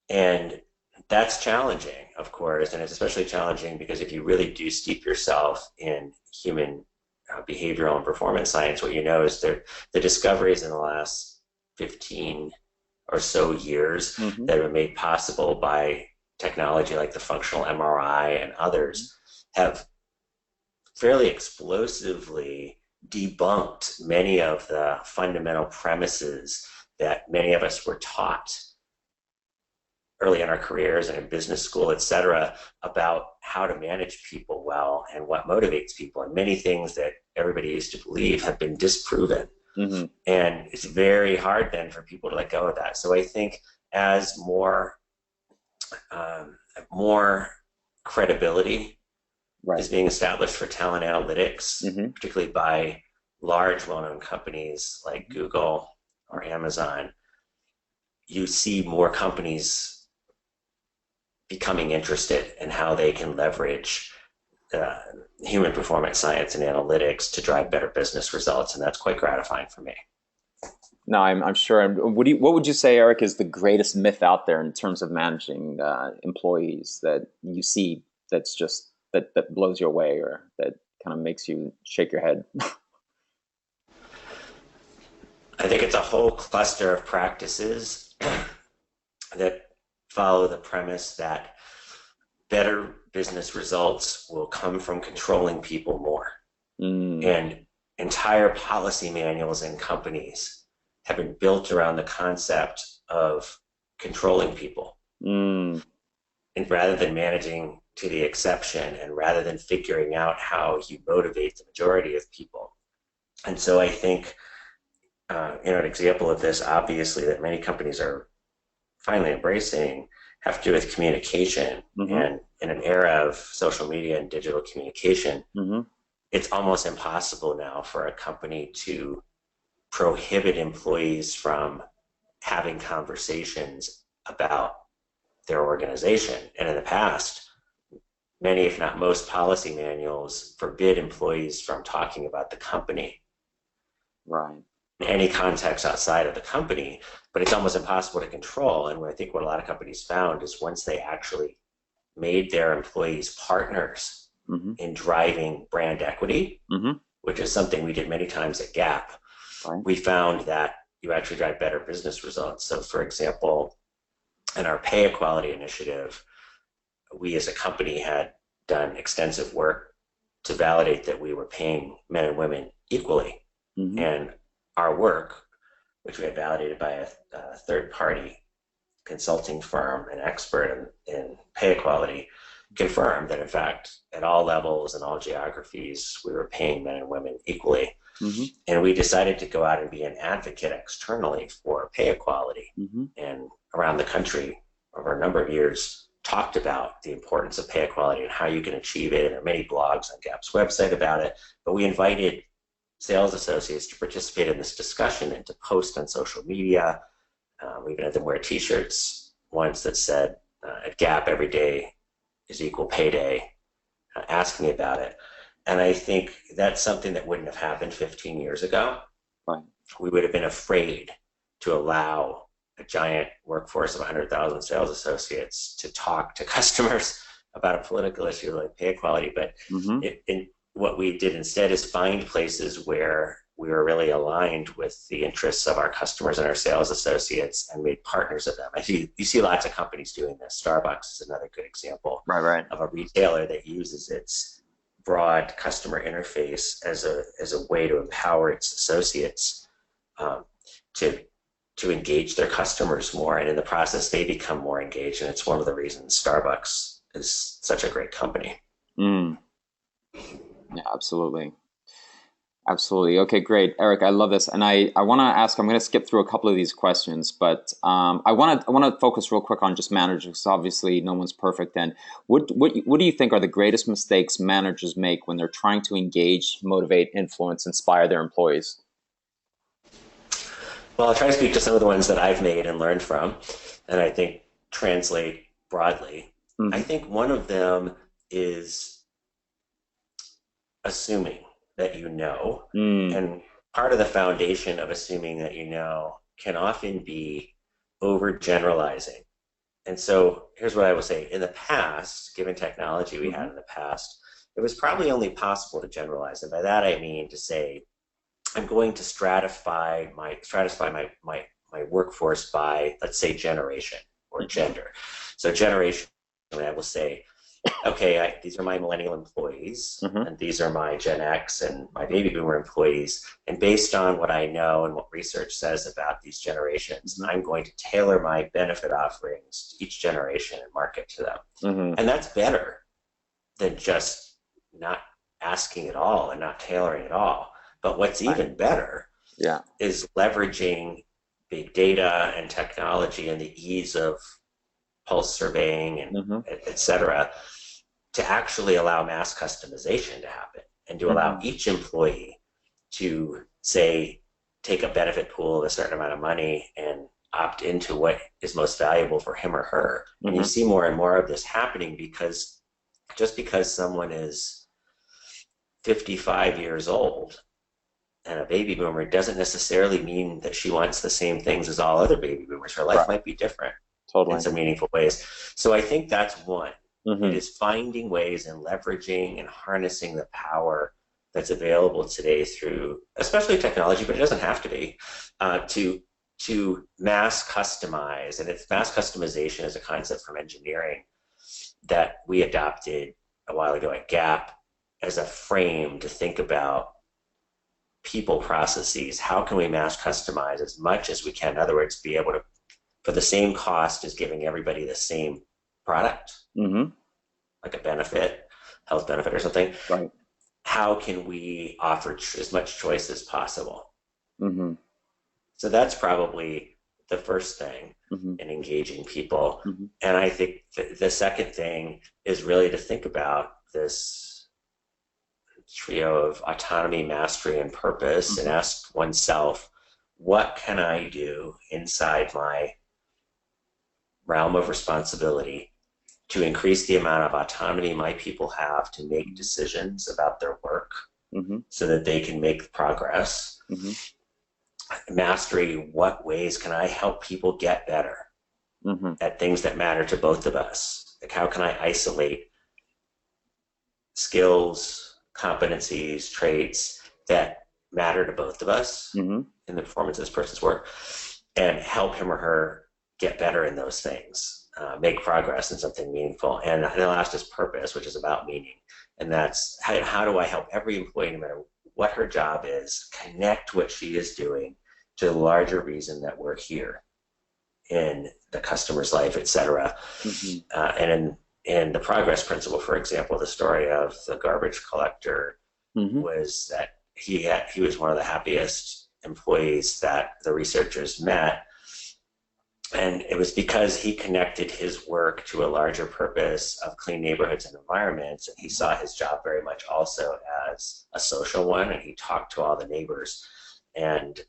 And that's challenging, of course, and it's especially challenging because if you really do steep yourself in human behavioral and performance science, what you know is the discoveries in the last 15 or so years mm-hmm. that have been made possible by technology like the functional MRI and others have fairly explosively debunked many of the fundamental premises that many of us were taught early in our careers and in business school, et cetera, about how to manage people well and what motivates people. And many things that everybody used to believe have been disproven. Mm-hmm. And it's very hard then for people to let go of that. So I think as more credibility is being established for talent analytics, mm-hmm. particularly by large well-known companies like Google or Amazon, you see more companies becoming interested in how they can leverage human performance science and analytics to drive better business results, and that's quite gratifying for me. No, I'm sure. And what would you say, Eric, is the greatest myth out there in terms of managing employees that you see that's just that blows you away or that kind of makes you shake your head? I think it's a whole cluster of practices that follow the premise that better business results will come from controlling people more. And entire policy manuals in companies have been built around the concept of controlling people. And rather than managing to the exception, and rather than figuring out how you motivate the majority of people. And so I think, an example of this, obviously, that many companies are finally embracing have to do with communication. Mm-hmm. And in an era of social media and digital communication, mm-hmm. it's almost impossible now for a company to prohibit employees from having conversations about their organization. And in the past, many, if not most, policy manuals forbid employees from talking about the company. Right. In any context outside of the company, but it's almost impossible to control. And I think what a lot of companies found is once they actually made their employees partners mm-hmm. in driving brand equity, mm-hmm. which is something we did many times at Gap, right. we found that you actually drive better business results. So for example, in our pay equality initiative, we as a company had done extensive work to validate that we were paying men and women equally. Mm-hmm. And our work which we had validated by a third-party consulting firm, an expert in pay equality, confirmed that in fact at all levels and all geographies we were paying men and women equally. And we decided to go out and be an advocate externally for pay equality, and around the country over a number of years talked about the importance of pay equality and how you can achieve it. And there are many blogs on GAP's website about it, but we invited sales associates to participate in this discussion and to post on social media. We even had them wear t-shirts once that said, at Gap, every day is equal pay day, asking about it. And I think that's something that wouldn't have happened 15 years ago. Right. We would have been afraid to allow a giant workforce of 100,000 sales associates to talk to customers about a political issue like pay equality. But what we did instead is find places where we were really aligned with the interests of our customers and our sales associates and made partners of them. You see lots of companies doing this. Starbucks is another good example of a retailer that uses its broad customer interface as a way to empower its associates to engage their customers more, and in the process they become more engaged, and it's one of the reasons Starbucks is such a great company. Yeah, absolutely. Okay, great. Eric, I love this. And I want to ask, I'm going to skip through a couple of these questions, but I want to focus real quick on just managers, because obviously no one's perfect. And what do you think are the greatest mistakes managers make when they're trying to engage, motivate, influence, inspire their employees? Well, I'll try to speak to some of the ones that I've made and learned from, and I think translate broadly. I think one of them is assuming that you know, and part of the foundation of assuming that you know can often be overgeneralizing. And so here's what I will say. In the past, given technology we had in the past, it was probably only possible to generalize. And by that I mean to say, I'm going to stratify my workforce by, let's say, generation or gender. So generation, I will say, okay, these are my millennial employees, and these are my Gen X and my baby boomer employees. And based on what I know and what research says about these generations, I'm going to tailor my benefit offerings to each generation and market to them. And that's better than just not asking at all and not tailoring at all. But what's even better is leveraging big data and technology and the ease of pulse surveying and et cetera, to actually allow mass customization to happen and to allow each employee to, say, take a benefit pool of a certain amount of money and opt into what is most valuable for him or her. And you see more and more of this happening, because just because someone is 55 years old and a baby boomer doesn't necessarily mean that she wants the same things as all other baby boomers. Her life might be different in some meaningful ways. So I think that's one. It is finding ways and leveraging and harnessing the power that's available today through, especially technology, but it doesn't have to be, to mass customize. And it's mass customization is a concept from engineering that we adopted a while ago at Gap as a frame to think about people processes. How can we mass customize as much as we can? In other words, be able to, for the same cost as giving everybody the same product, like a benefit, health benefit or something. How can we offer as much choice as possible? So that's probably the first thing in engaging people. And I think the second thing is really to think about this trio of autonomy, mastery, and purpose, and ask oneself, what can I do inside my realm of responsibility to increase the amount of autonomy my people have to make decisions about their work so that they can make progress? Mastery, what ways can I help people get better at things that matter to both of us? Like, how can I isolate skills, competencies, traits that matter to both of us in the performance of this person's work, and help him or her get better in those things, make progress in something meaningful? And the last is purpose, which is about meaning. And that's how do I help every employee, no matter what her job is, connect what she is doing to the larger reason that we're here in the customer's life, et cetera. And in the progress principle, for example, the story of the garbage collector was that he was one of the happiest employees that the researchers met. And it was because he connected his work to a larger purpose of clean neighborhoods and environments. And he saw his job very much also as a social one. And he talked to all the neighbors and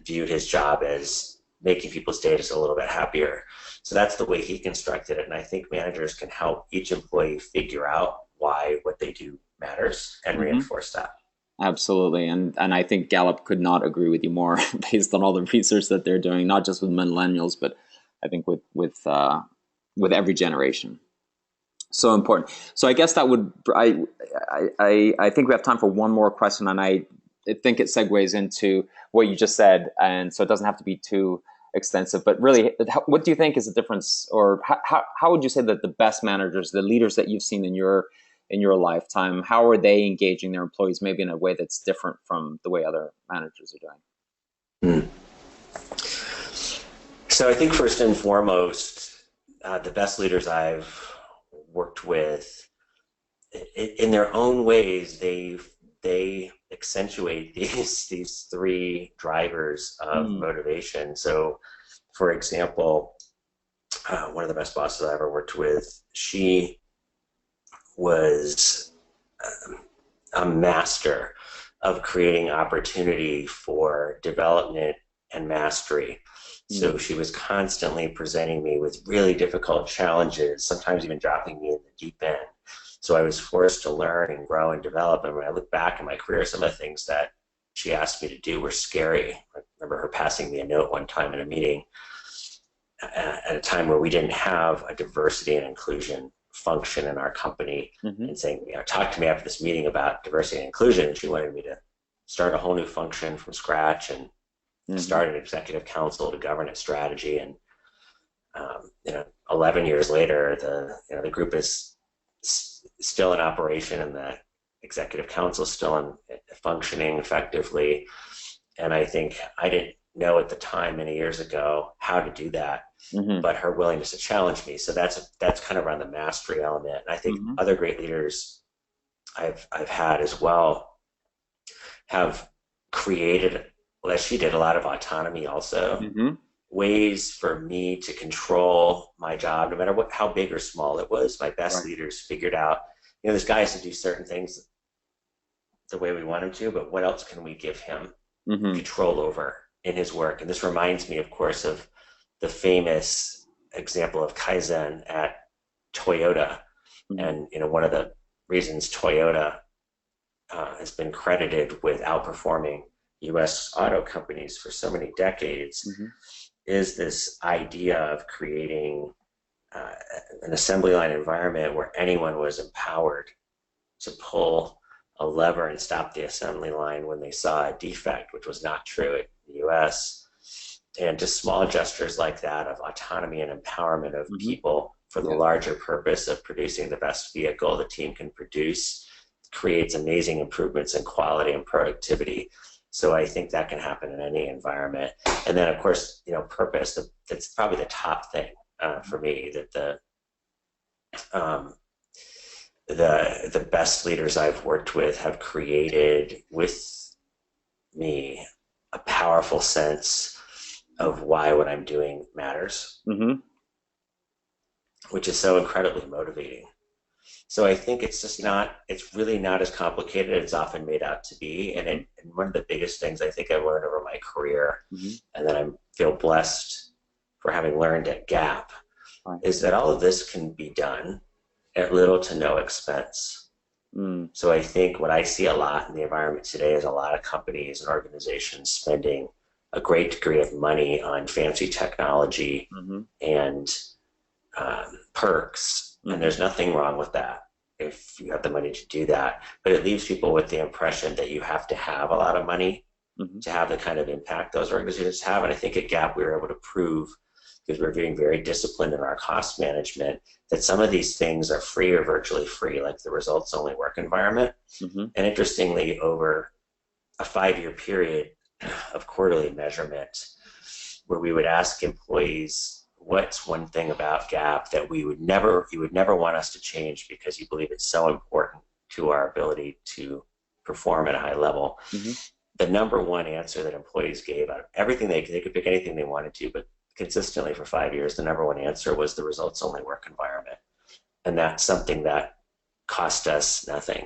viewed his job as making people's day just a little bit happier. So that's the way he constructed it. And I think managers can help each employee figure out why what they do matters and reinforce that. Absolutely. And I think Gallup could not agree with you more based on all the research that they're doing, not just with millennials, but I think with every generation. So important. So I guess that would, I think we have time for one more question, and I think it segues into what you just said. And so it doesn't have to be too extensive, but really, what do you think is the difference, or how would you say that the best managers, the leaders that you've seen in your lifetime, how are they engaging their employees maybe in a way that's different from the way other managers are doing? So I think first and foremost, the best leaders I've worked with, in their own ways, they accentuate these three drivers of motivation. So, for example, one of the best bosses I ever worked with, she was a master of creating opportunity for development and mastery. So she was constantly presenting me with really difficult challenges, sometimes even dropping me in the deep end. So I was forced to learn and grow and develop. And when I look back in my career, some of the things that she asked me to do were scary. I remember her passing me a note one time in a meeting at a time where we didn't have a diversity and inclusion function in our company, and saying, talk to me after this meeting about diversity and inclusion. And she wanted me to start a whole new function from scratch and start an executive council to govern its strategy. And 11 years later, the group is still in operation, and the executive council is still functioning effectively. And I think I didn't know at the time, many years ago, how to do that, but her willingness to challenge me. So that's kind of around the mastery element. And I think other great leaders I've had as well have created, as she did, a lot of autonomy also, ways for me to control my job, no matter how big or small it was. My best leaders figured out, this guy has to do certain things the way we want him to, but what else can we give him control over in his work? And this reminds me, of course, of the famous example of Kaizen at Toyota. And, one of the reasons Toyota has been credited with outperforming U.S. auto companies for so many decades is this idea of creating an assembly line environment where anyone was empowered to pull a lever and stop the assembly line when they saw a defect, which was not true in the U.S. And just small gestures like that of autonomy and empowerment of people for the larger purpose of producing the best vehicle the team can produce creates amazing improvements in quality and productivity. So I think that can happen in any environment. And then, of course, purpose, that's probably the top thing for me, that the best leaders I've worked with have created with me a powerful sense of why what I'm doing matters, which is so incredibly motivating. So I think it's really not as complicated as it's often made out to be. And one of the biggest things I think I've learned over my career, and that I feel blessed for having learned at Gap, is that all of this can be done at little to no expense. So I think what I see a lot in the environment today is a lot of companies and organizations spending a great degree of money on fancy technology and perks. And there's nothing wrong with that if you have the money to do that. But it leaves people with the impression that you have to have a lot of money to have the kind of impact those organizations have. And I think at Gap, we were able to prove, because we're being very disciplined in our cost management, that some of these things are free or virtually free, like the results-only work environment. And interestingly, over a 5-year period, of quarterly measurement where we would ask employees, what's one thing about Gap that you would never want us to change because you believe it's so important to our ability to perform at a high level. Mm-hmm. The number one answer that employees gave out of everything, they could pick anything they wanted to, but consistently for 5 years, the number one answer was the results only work environment. And that's something that cost us nothing.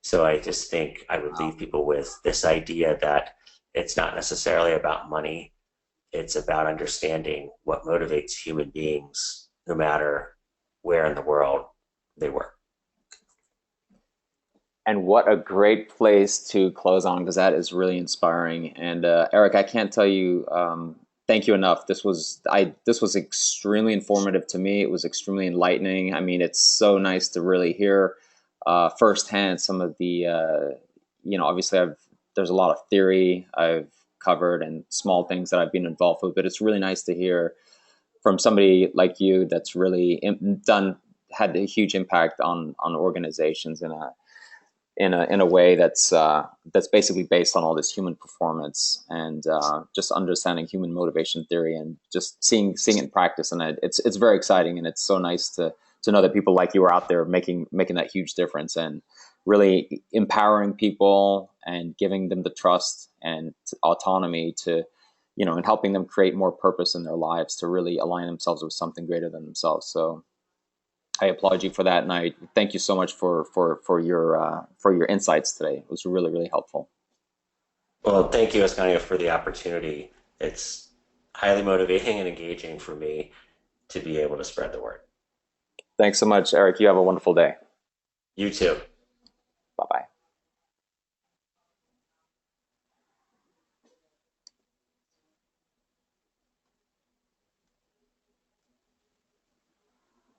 So I just think I would leave people with this idea that it's not necessarily about money. It's about understanding what motivates human beings, no matter where in the world they work. And what a great place to close on, because that is really inspiring. And Eric, I can't tell you thank you enough. This was extremely informative to me. It was extremely enlightening. I mean, it's so nice to really hear firsthand some of the obviously there's a lot of theory I've covered and small things that I've been involved with, but it's really nice to hear from somebody like you that's really had a huge impact on organizations in a way that's basically based on all this human performance and just understanding human motivation theory and just seeing it in practice. And it's very exciting, and it's so nice to know that people like you are out there making that huge difference and really empowering people and giving them the trust and autonomy to, and helping them create more purpose in their lives to really align themselves with something greater than themselves. So I applaud you for that, and I thank you so much for your insights today. It was really, really helpful. Well, thank you, Ascanio, for the opportunity. It's highly motivating and engaging for me to be able to spread the word. Thanks so much, Eric. You have a wonderful day. You too.